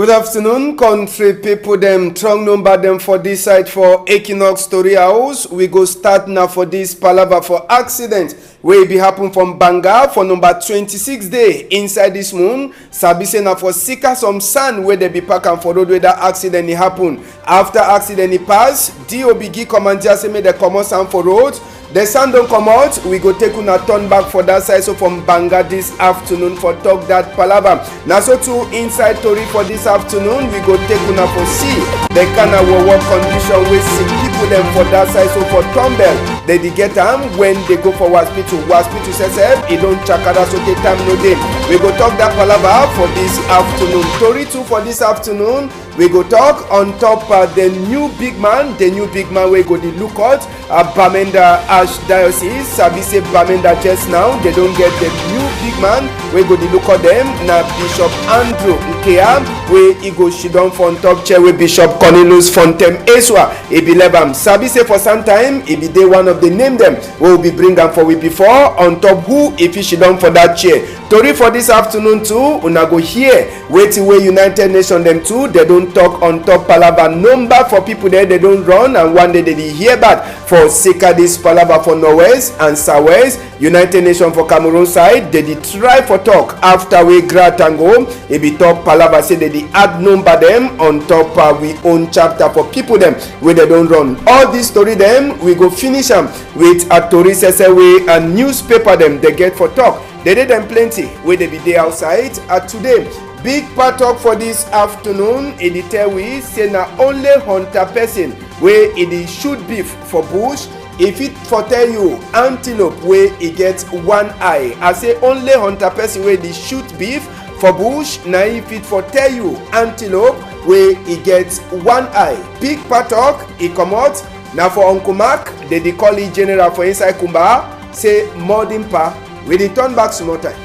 Good afternoon, country people. Them strong number them for this side for Equinox Story House. We go start now for this palava for accident wey be happen from Banga for number 26 day inside this moon. Sabi say na for sika some sand where they be pack am for road where that accident e happen. After accident e pass, DOB give commander say make they comot sand for road. The sand don't come out, we go take una turn back for that side. So from Banga this afternoon for talk that palava. Now so too inside Tori for this afternoon, we go take una for see the kind of work condition we see people them for that side. So for Tumbel, they get them when they go for hospital. Hospital says it don't chakara so take time no day. We go talk that palava for this afternoon. Tori too for this afternoon. We go talk on top the new big man we go the lookout Bamenda Archdiocese. Sabi say Bamenda just now they don't get the new big man we go the lookout them na Bishop Andrew Nkea we he go sit down for on top chair with Bishop Cornelius Fontem Eswa he be lebam. Sabi say for some time he be day one of the name them we will be bring am for we before on top who if he sit down for that chair. Tori for this afternoon too una go hear waiting way United Nations them too they don't talk on top palava number for people there they don't run and one day they hear back for sika this palava for Norwest and Southwest. United Nations for Cameroon side they did try for talk after we gratango it be top palava say they did add number them on top we own chapter for people them where they don't run. All this story them we go finish them with a Tori way a newspaper them they get for talk. They did them plenty where they be there outside today. Big part talk for this afternoon in the tell we say na only hunter person where it shoot beef for bush. If it for tell you antelope where it gets one eye, I say only hunter person where they shoot beef for bush. Now if it for tell you antelope where it gets one eye, big part talk it come out. Now for Uncle Mark they call it general for inside Kumba say modern pa we dey turn back some more time.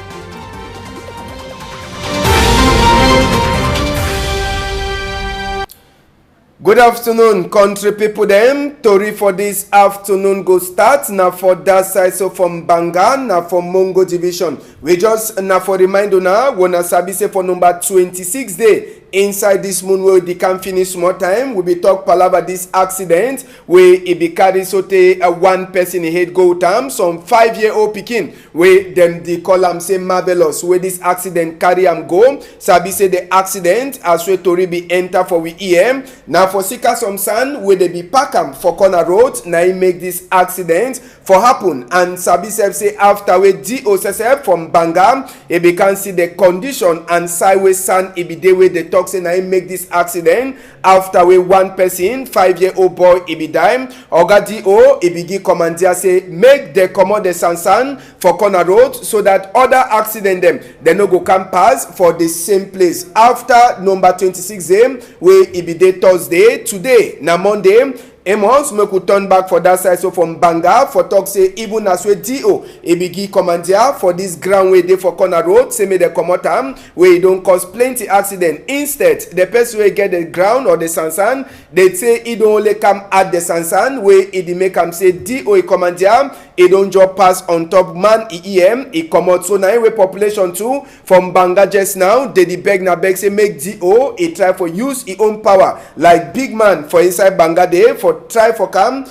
Good afternoon, country people them. Tori for this afternoon go start now for that side. So from Banga now for Mongo division. We just now for reminder now wanna sabi say for number 26 day inside this moon where they can finish more time. We be talk palava this accident where it be carry sote one person head go tam some 5-year-old pikin where them they call am say marvelous where this accident carry am go. Sabi say the accident as we Tori be enter for we EM now for sika some sand where they be pack am for corner road now he make this accident for happen and Sabi say after we DOSSF from Banga he be can see the condition and sideways sand he be dey way they talk say na him make this accident after we one person 5-year-old boy he be die. Oga DO he be give commander say make the comot the sand for corner road so that other accident them they no go come pass for the same place. After number 26 day where he be day Thursday today na Monday. Amos make we turn back for that side. So from Banga for talk say even as we DO he be give commander for this ground way dey for corner road say make they comot am where e don cause plenty accident. Instead the person wey get the ground or the sand they say he don only come add the sand wey e dey make am say DO commander he don just pass on top man EM he comot. So na way population too from Banga just now they dey beg say make DO he try for use his own power like big man for inside Banga dey for try for can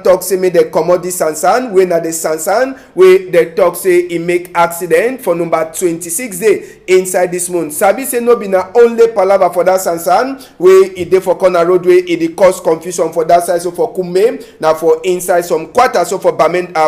talk say make they comot this sand wey na the sand wey they talk say he make accident for number 26 day inside this month. Sabi say no be na only palava for that sand wey e dey for corner road wey e dey cause confusion for that side. So for Kume na for inside some quarter so for Banga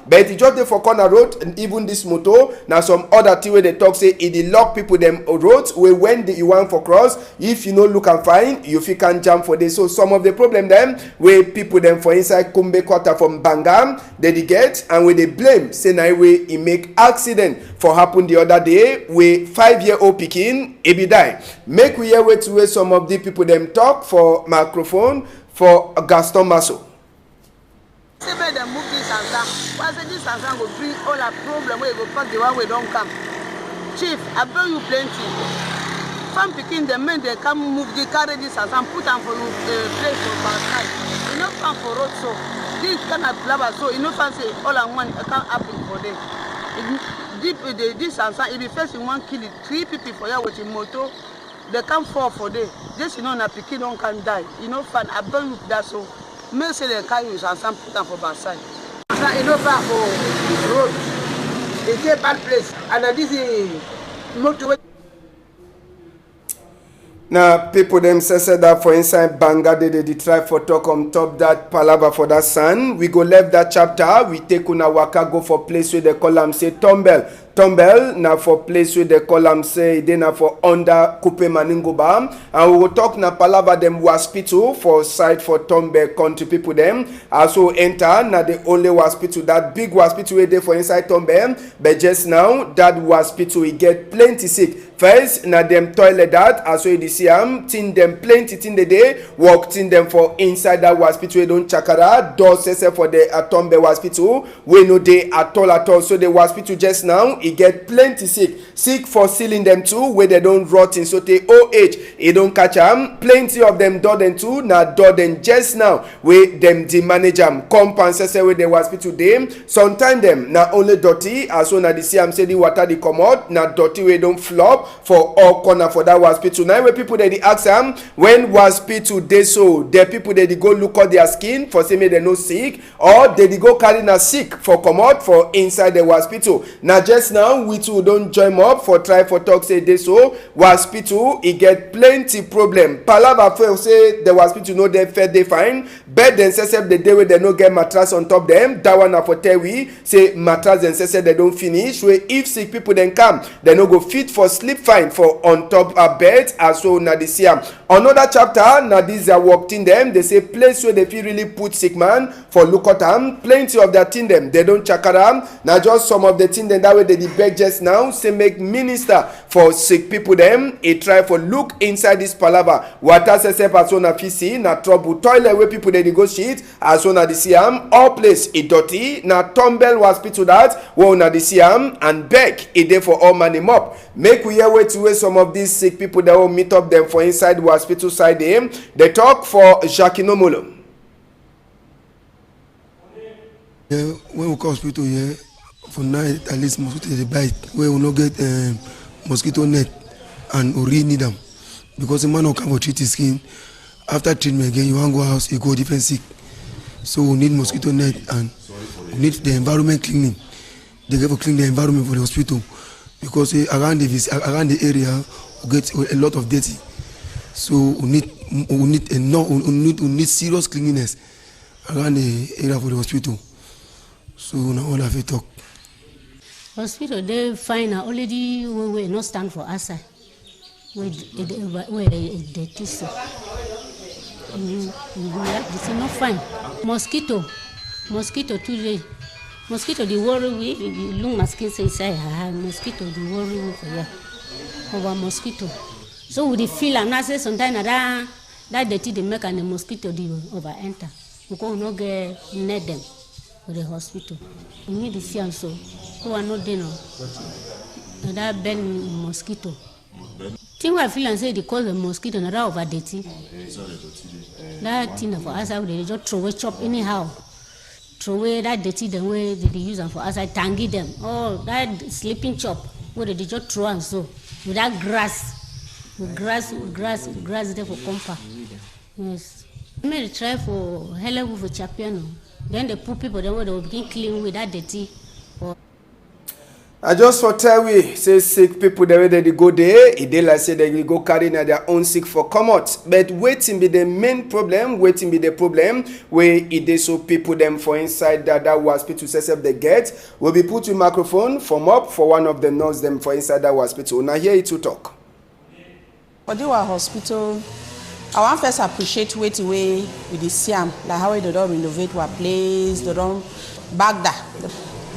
but e just dey for corner road and even this motor na some other thing wey they talk say e dey lock people them roads wey when you want for cross if you no look and find you fit can jam for this. So some of the problem them where people them for inside Kumbe quarter from Banga they get and where they blame say na way he make accident for happen the other day where 5-year-old pikin he be die. Make we hear wait some of the people them talk for microphone for Gaston Masso. Say make them move this and why say this and go bring all our problem where go pass the one we don't come. Chief, I bring you plenty. Some picking the men they come move the carry this and put them for place for outside. You know come for road so this kind of lava so you know fancy all and one can't happen for them. Deep with this and if you first you want kill it 3 people for you with a motor they come for day. Just you know na pikin don't can die. You know fun. I don't look that so. Me say they carry you and some put them for back side. You know far for road. It's a bad place. And this is motorway. Now, people themselves said that for inside Banga, they try for talk on top that palava for that son. We go left that chapter. We take una waka go for place where they call them say Tombel. Tombel na for place where they call them say they na for under Kupe Maningoba. And we will talk na palava them hospital for side for Tombel country people them. Also enter na the only hospital that big hospital where they for inside Tombel. But just now that hospital we get plenty sick. First na them toilet that as we see tin them plenty tin the day walked in them for inside that hospital we don't chakara doors for the Tombel hospital we no dey at all. So the hospital just now e get plenty sick for sealing them too where they don't rot in so they OH e don't catch am plenty of them dodden too na dodden just now where them the manage am compound where the hospital dey sometimes them na only dirty as so na the see am say the water dey comot na dirty wey don't flop for all corner for that hospital. Now where people they ask them when hospital dey so the people they go look at their skin for say make they no sick or they go carry na sick for comot for inside the hospital. Now just now we too don't join up for try for talk say dey so hospital e get plenty problem. Palava for say the hospital no dey fair dey fine bed then say the day where they no get mattress on top them that one na for tell we say mattress then say they don't finish where if sick people then come they no go fit for sleep fine for on top a bed as so na the see am. Another chapter na this are worked in them they say place where they feel really put sick man for look at them plenty of that thing them they don't chakara na just some of the thing them that way they beg just now say make minister for sick people them e try for look inside this palava water say as so na fisi na trouble toilet where people they negotiate as so na the see am all place e dirty na Tombel hospital that where na the see am and beg e dey for all money mop make we hear wait to where some of these sick people that will meet up them for inside the hospital side them they talk for Jakinomolo. Yeah, when we come hospital here for night at least mosquito they bite where we not get mosquito net and we really need them because the man who come for treat his skin after treatment again you want go house you go different sick so we need mosquito net and we need the environment cleaning. They get to clean the environment for the hospital because around the area we get a lot of dirty so we need serious cleanliness around the area for the hospital. So now all have a talk. Hospital they find already we not stand for us. We dirty so. This is not fine. Mosquito today. Mosquito the worry we look my skin say mosquito the worry we for ya. Over mosquito. So we feel and I say sometimes that dirty they make and the mosquito the over enter. We go no get net them. For the hospital. We need to see them so. Who are not there now. That bend mosquito. Thing I feel and say they call the mosquito and that over dirty. That thing for us they just throw away chop anyhow. Throw away that dirty the way they use them for us I tangy them. Oh that sleeping chop where they just throw and so with that grass. With grass there for compa. Yes. I may try for hello for Chapiano. Then they put people then they will begin clean with that dirty. I just for tell we say sick people the way they go there, they like say they will go carry their own sick for come out. But waiting be the main problem, waiting be the problem where it is so people them for inside that hospital set they get will be put with microphone from up for one of the nurse them for inside that hospital. Now here it to talk. For the hospital, I want first appreciate way with the Siam, like how they don't renovate our place, they don't back that.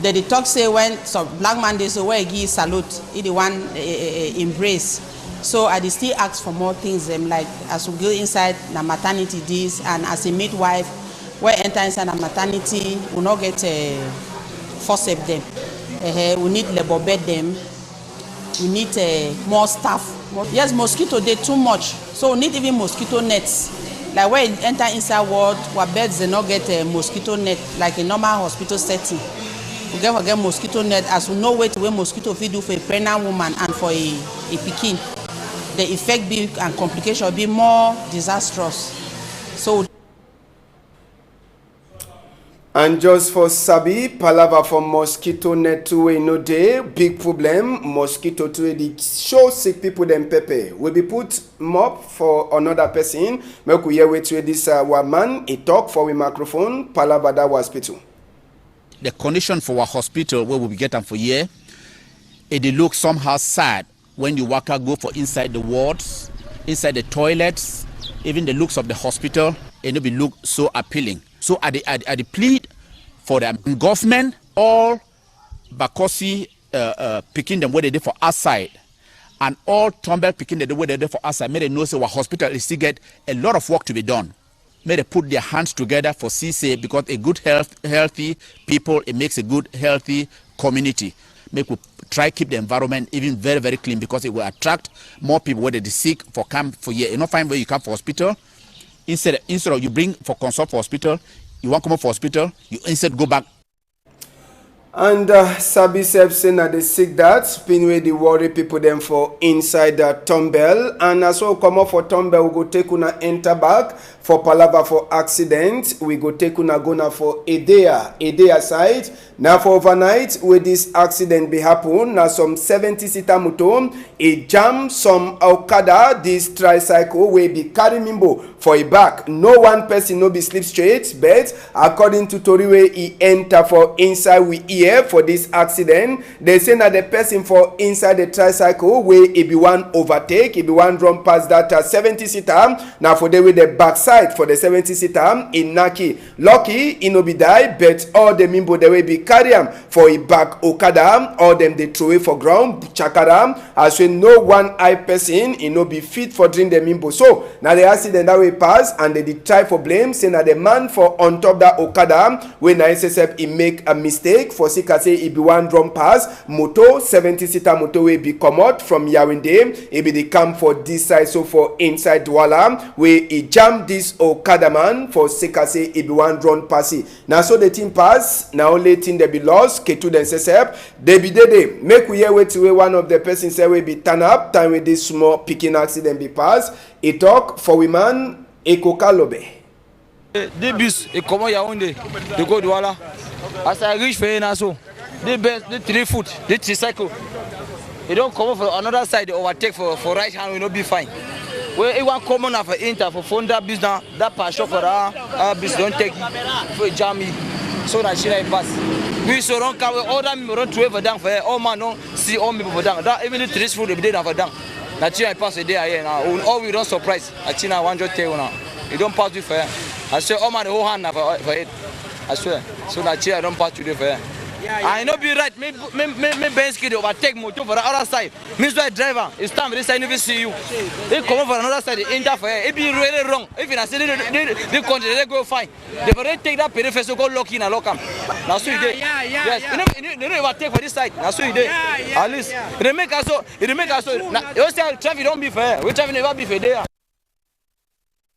They talk say when some black man they say where he give salute, he the one embrace. So I still ask for more things like as we go inside the maternity this and as a midwife, where enter inside the maternity, we not get forceps them. We need labor bed them. We need more staff. Yes, mosquito they too much. So we need even mosquito nets. Like when you enter inside ward, where beds they not get a mosquito net like a normal hospital setting. We get mosquito net as we know where to wear mosquito feed do for a pregnant woman and for a pikin. the effect be and complication be more disastrous. So. And just for Sabi, palava for mosquito net to no day, big problem, mosquito to the show sick people them pepper. Will be put mop for another person. Make we hear with this woman, a talk for a microphone, palava that was hospital. The condition for our hospital where we get them for year, it look somehow sad when you walk out, go for inside the wards, inside the toilets, even the looks of the hospital, it be look so appealing. So I plead for the government, all Bakosi picking them where they did for outside, and all Tombell picking them where they did for outside. May they know so our hospital is still get a lot of work to be done. May they put their hands together for CSA, because a good healthy people, it makes a good healthy community. Make we try keep the environment even very, very clean, because it will attract more people where they sick for come for year. You know, find where you come for hospital. Instead of you bring for consult for hospital, you want to come up for hospital, you instead go back. And Sabi Seb saying that they sick that, pin where they worry people them for inside the Tombell. And as well come up for Tombell, we go take una enter back for palava for accident. We go take una gonna for Edea side. Now for overnight, where this accident be happen, now some 70-seater motor, a jam some Okada, this tricycle will be carry Mimbo for a back. No one person no be sleep straight, but according to Toriwe, he enter for inside we hear for this accident. They say that the person for inside the tricycle where it be one overtake, it be one run past that 70-seater. Now for the way the backside for the 70-seater in Naki. Lucky, he no be die, but all the Mimbo they will be carry him for a back Okada, all them they throw it for ground, chakara, as when no one eye person, he no be fit for drink the Mimbo. So now the accident that way pass, and they did try for blame, saying that the man for on top that Okada, when SSF he make a mistake, for Sika say he be one drum pass, moto, 70-seater moto will be come out from Yawinde, he be the camp for this side, so for inside Douala, where he jam this Okada man, for Sika say he be one drum passy. Now so the team pass, now only team they be lost, Ketu then SSF, they be dead. Make we hear wait to one of the person say we be turn up, time with this small picking accident be pass, he talk for women, Eko Kalobe. The bus, it come out Yaoundé, they go Douala. As I reach for Naso, they best, the 3 foot, the tricycle. They don't come out for another side, they overtake for right hand, will not be fine. Well, it want common for Inter for Fonda business, that passion for our business don't take for Jamie, so that she like pass. We so don't come all that me run to ever down for all man no see all me for down. That even the 3 foot they be down for down. Now I pass a day here now. All we don't surprise. I China 100 tell now. You don't pass with for her. I say all man the whole hand for it. I swear. So now I don't pass today for her. I know be right. Me Benz kid overtake motor for the other side. Means the driver is time this side never see you. They come over another side. They enter for her. It be really wrong. If you say they country they go fine. They already take that peripheral so go lock in and lock him. Now so you did. Yes. You know overtake for this side. Now so you did. At least it make us so. You say traffic don't be fair. We traffic never be fair there.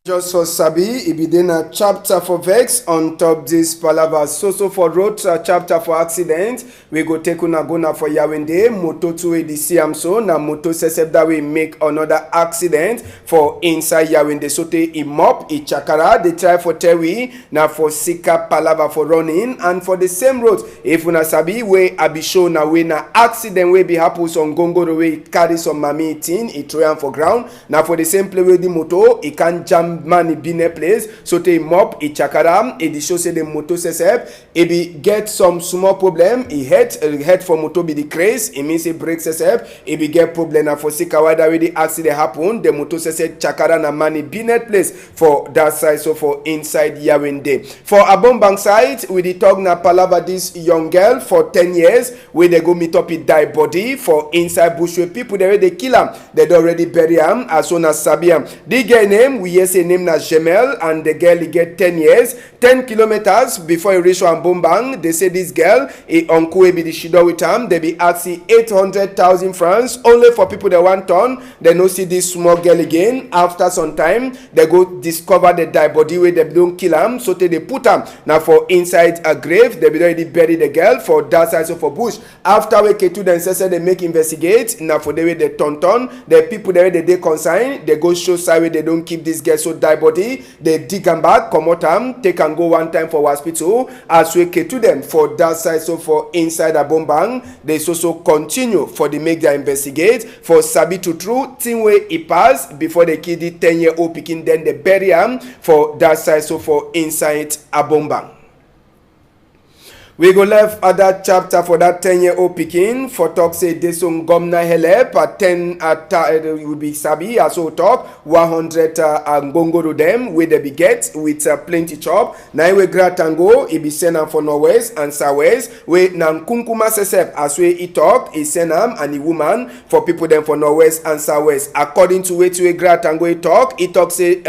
Just for Sabi, it be then a chapter for vex on top this palava. So for road chapter for accident, we go take una gona for Yawende, moto to the Siamso, na moto sesep that we make another accident for inside Yawende. So te imop, chakara, they try for Tewi, na for Sika palava for running, and for the same road, if una Sabi, we abisho na we na accident we be happens on Gongo the way it carry some mami tin, it throw for ground, na for the same play with the moto, it can jam money been a place, so te mop e chakaram, e di show say the moto sesep, e be get some small problem, e head for moto be the craze, e means e break sesep, e be get problem na for Sika why that way the accident happen, the moto sesep chakara na money been a place for that side, so for inside Yawende. For Abombang side, we the talk na palava this young girl for 10 years, where they go meet up with die body for inside bush where people they kill him, they already bury him as soon as Sabiam. The girl name we hear say say name na Jemel, and the girl he get 10 years. 10 kilometers before he reach Bombang, they say this girl, a uncle will be the shido with him. They be asking 800,000 francs only for people that want turn. They no see this small girl again. After some time, they go discover the dead body where they don't kill him, so they put him now for inside a grave. They be already bury the girl for that side, so for bush. After we Ketu then say they make investigate. Now for the way they turn, the people there they consign, they go show side where they don't keep this girl so die body. They dig him back, come out him, take and go one time for hospital. As we Ketu them for that side, so for inside a Bombang, they so continue for the make their investigate for Sabi to true thing way it pass before they kill the 10-year-old picking, then they bury him for that side, so for inside a Bombang. We go left other chapter for that 10-year-old picking for talk say this on Gomna help at 10 will be Sabi also talk 100 gongo to them where they be get with plenty chop. Now we gratango it be send for Norwest and Southwest we nam kunkuma sesep as we talk is send and the woman for people them for Norwest and Southwest. According to way gratango it talk say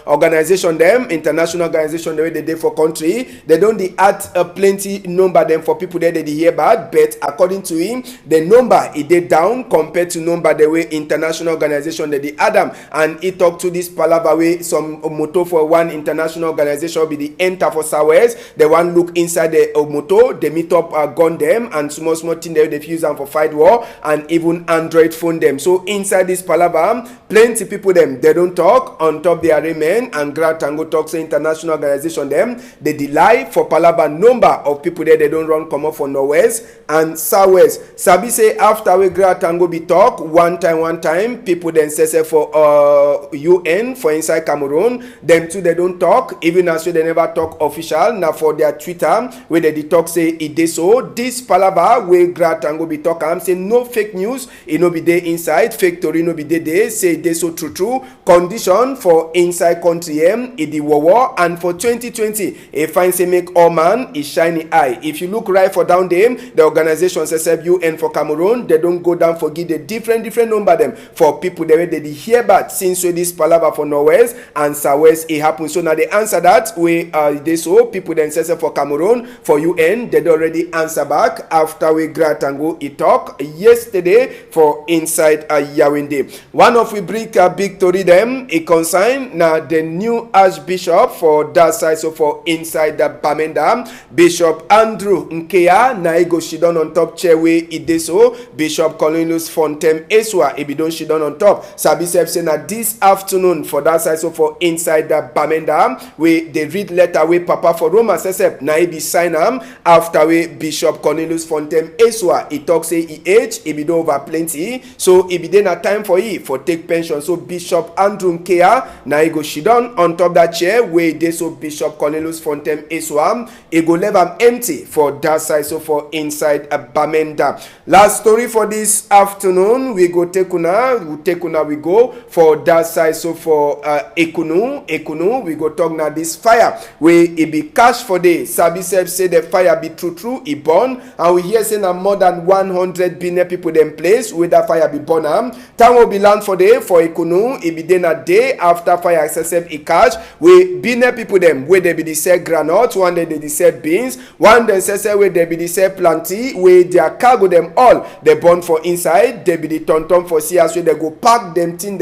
organization them international organization the way they for country they don't add plenty number them for people that they hear bad, but according to him the number it did down compared to number the way international organization that the Adam, and he talked to this palaver way some motto for one international organization be the enter for Southwest, the one look inside the motto they meet up gun them and small thing they use them for fight war and even Android phone them. So inside this palaver plenty people them they don't talk on top their remain, and Gratango talks international organization them they lie for palaver number of people there they don't run come up for Norwest and Southwest. Sabi say after we Gratango be talk one time people then say for UN for inside Cameroon them too they don't talk even as they never talk official now for their Twitter where they talk say it dey so this palava where Gratango be talk am say no fake news it no be there inside fake story no be there say it dey so true condition for inside country it the war and for 2020 a fine say make all man is shiny eye. If you look right for down them, the organization says UN for Cameroon, they don't go down for give the different number them for people they hear back since so this palaver for Norwest and Southwest it happens. So now they answer that way they so people then says for Cameroon for UN they already answer back after we Gratango it talk yesterday for inside Yaoundé. One of we bring a big story them it consign now the new Archbishop for that side, so for inside the Bamenda Bishop Andrew Nkea na ego shidon on top chair we ideso Bishop Cornelius Fontem Eswa ebidon shidon on top Sabi say na this afternoon for that side, so for inside the Bamenda we they read letter we Papa for Roma sesep na be sign am after we Bishop Cornelius Fontem Eswa he talk say he age ebidon over plenty so ebidon na time for he for take pension. So Bishop Andrew Nkea na ego shidon on top that chair we ideso Bishop Cornelius Fontem Eswa e go leave am empty for that side, so for inside a Bamenda. Last story for this afternoon we go take una we go for that side, so for Ekunu we go talk now this fire where it be cash for day. Sabi say the fire be true it burn, and we hear say na more than 100 billion people them place where that fire be burn am. Time will be land for day for Ekunu it be then a day after fire accept it catch we billion people them where they be the sell granite, one day they sell beans, one then say where they be the sell plenty where their cargo them all they burn for inside they be the ton for see as where they go pack the thing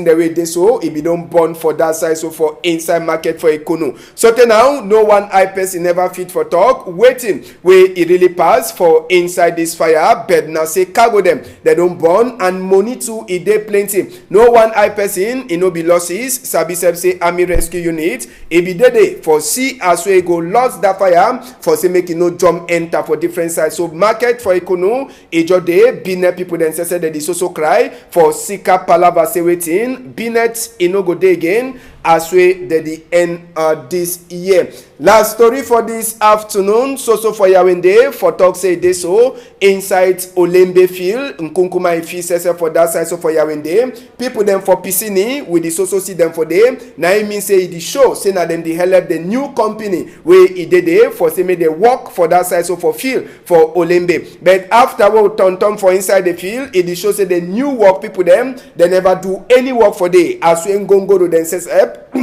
the way they so it be don't burn for that side, so for inside market for Ekunu. So now no one eye person never fit for talk waiting where it really pass for inside this fire, but now say cargo them they don't burn and money too it dey plenty. No one eye person it no be losses. Sabi say army rescue unit it be day for see as where go lost that fire for say make it no jump enter for different sides. So market for Ekunu ejo day binet people then say they so cry for Sika Palava say waiting binet e no go day again as we the end this year. Last story for this afternoon, so for Yawende, for talk say this so inside Olembe field, Nkunkuma Ifi says for that side, so for Yawende, people them for Pisini, with the so see them for them. Now it means say the show, say na them they help the new company where it did there for say me they work for that side, so for field for Olembe. But after we turn for inside the field, it shows say the new work people them, they never do any work for day. As we go to them says up.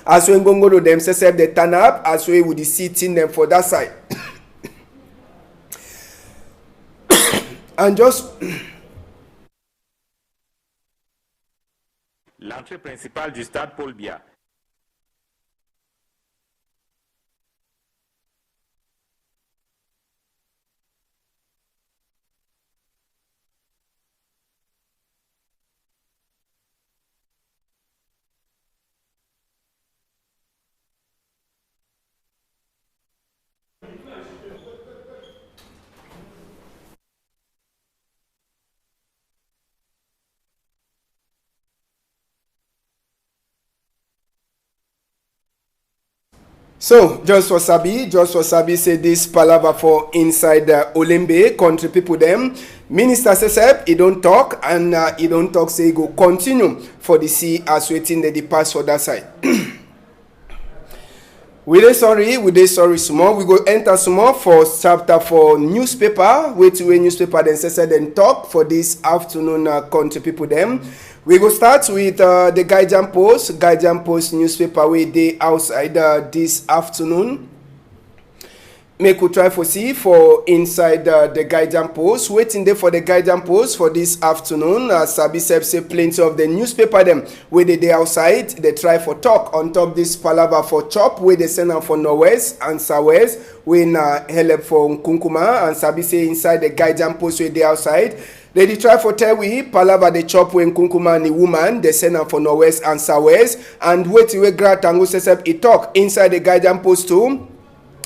As we go to them, say they turn up, as we would see them for that side. And just l'entrée principale du stade Paul Biya. so just for Sabi say this palaver for inside Olembe country people them. Minister says he don't talk and he don't talk say he go continue for the sea as waiting the pass for that side. We dey sorry small. We go enter small for chapter for newspaper. Wait newspaper then say then talk for this afternoon country people them. We go start with the Guardian Post newspaper wey dey outside this afternoon. Make we try for see for inside the Guardian Post. Waiting there for the Guardian Post for this afternoon. Sabi say plenty of the newspaper them where they dey outside. They try for talk on top this palaver for chop where they send am for Norwest and Southwest. We na help for Nkunkuma and Sabi say inside the Guardian Post where they outside. They dey try for tell we palava the chop when Nkunkuma and the woman they send am for Norwest and Southwest and wait we Gratango says he talk inside the Guardian Post too.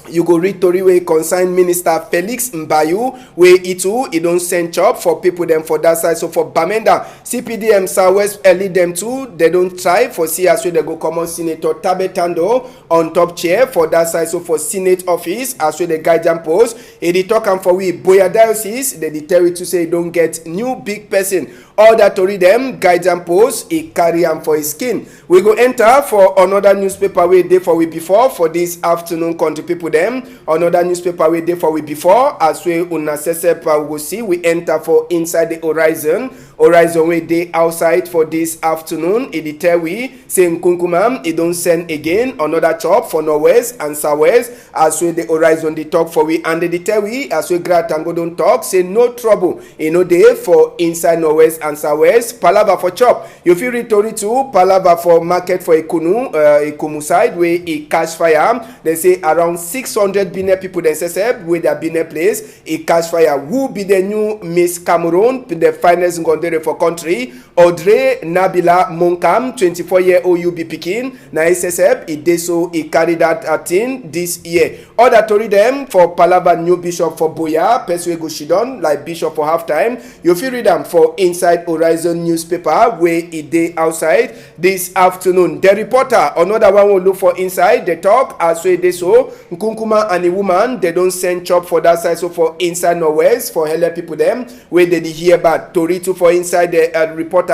You go read tori wey concern Minister Felix Mbayu wey he don't send chop for people them for that side. So for Bamenda, CPDM Southwest lead them too. They don't try for see as well they go common Senator Tabetando on top chair for that side. So for Senate office as well the Guardian Post. He talk am for we Boya Diocese. They tell you to say don't get new big person. All that tori them Guardian Post he carry am for his skin. We go enter for another newspaper wey dey for we before for this afternoon country people them. Another newspaper wey dey for we before as we una sesep we go see we enter for inside the Horizon wey dey outside for this afternoon. He dey tell we say Nkunkuma he don't send again another chop for Norwest and Southwest as we the Horizon dey talk for we and they dey tell we as we Gratango don't talk say no trouble dey for inside Norwest and Southwest. Palava for chop you fit read tori too. Palava for market for Ekumu side where he catch fire. They say around 600 Benin people they say with their Benin place he catch fire. Who be the new Miss Cameroon, the finest Ngondere for country? Audrey Nabila Monkam, 24-year-old UB Pikin. Na SSF he did so he carried that thing this year. Other tori them for Palava new bishop for Boya, Peswe Goshidon like bishop for halftime. You feel read them for inside Horizon newspaper where he day outside this afternoon. The reporter another one will look for inside the talk as we dey so Nkunkuma and the woman they don't send chop for that side. So for inside Norwest for help people them where they hear bad tori too for inside the reporter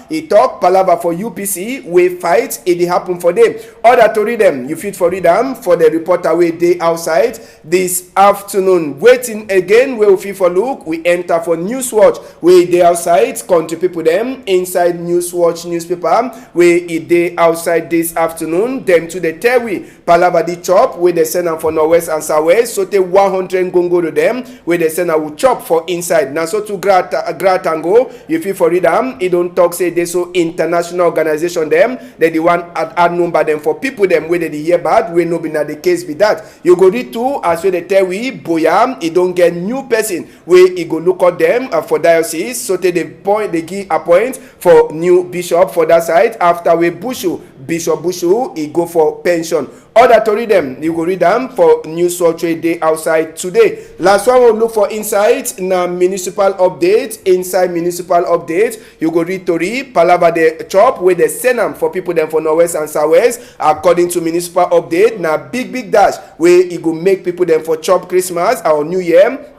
he talk palava for UPC we fight it happen for them. Other tori them you fit for read them for the reporter where they outside this afternoon. Waiting again where we fit for look we enter for Newswatch where they outside country people them inside Newswatch newspaper where it dey outside this afternoon. Them to the tell we palava the chop where they send am for Norwest and Southwest. So they 100 gongo to them where they send will chop for inside. Now so to Gratango you feel for read them it don't talk say they so international organization them they the one add number them for people them where they hear bad we no be na the case be that. You go read too as where they tell we Boya he don't get new person where he go look at them for diocese. So they point they give appoint for new bishop for that side after we Bishop Bushu he go for pension. Other tori them, you go read them for News World Trade Day outside today. Last one we'll look for inside na municipal update. Inside municipal update, you go read tori palava the chop where they send them for people them for Northwest and Southwest. According to municipal update, na big dash where it go make people them for chop Christmas or New Year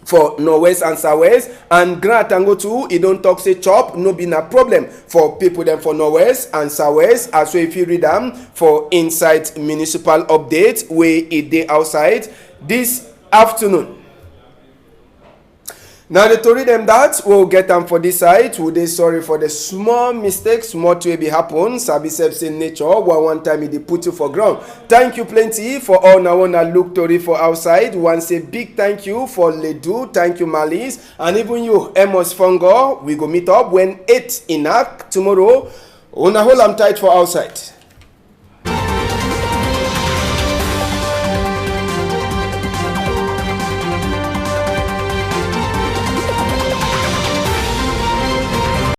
for Northwest and Southwest. And Grand Tango too, it don't talk say chop, no be a problem for people them for Northwest and Southwest. As well, if you read them for inside municipal update where it day outside this afternoon. Now the tori them that we'll get them for this side. We'll dey sorry for the small mistakes, small to be happen. Sabi self in nature. One time it dey put you for ground. Thank you plenty for all now wanna look tori for outside. One say big thank you for Ledu, thank you Malice, and even you Amos Fungo. We go meet up when 8 in tomorrow. Una hold am tight for outside.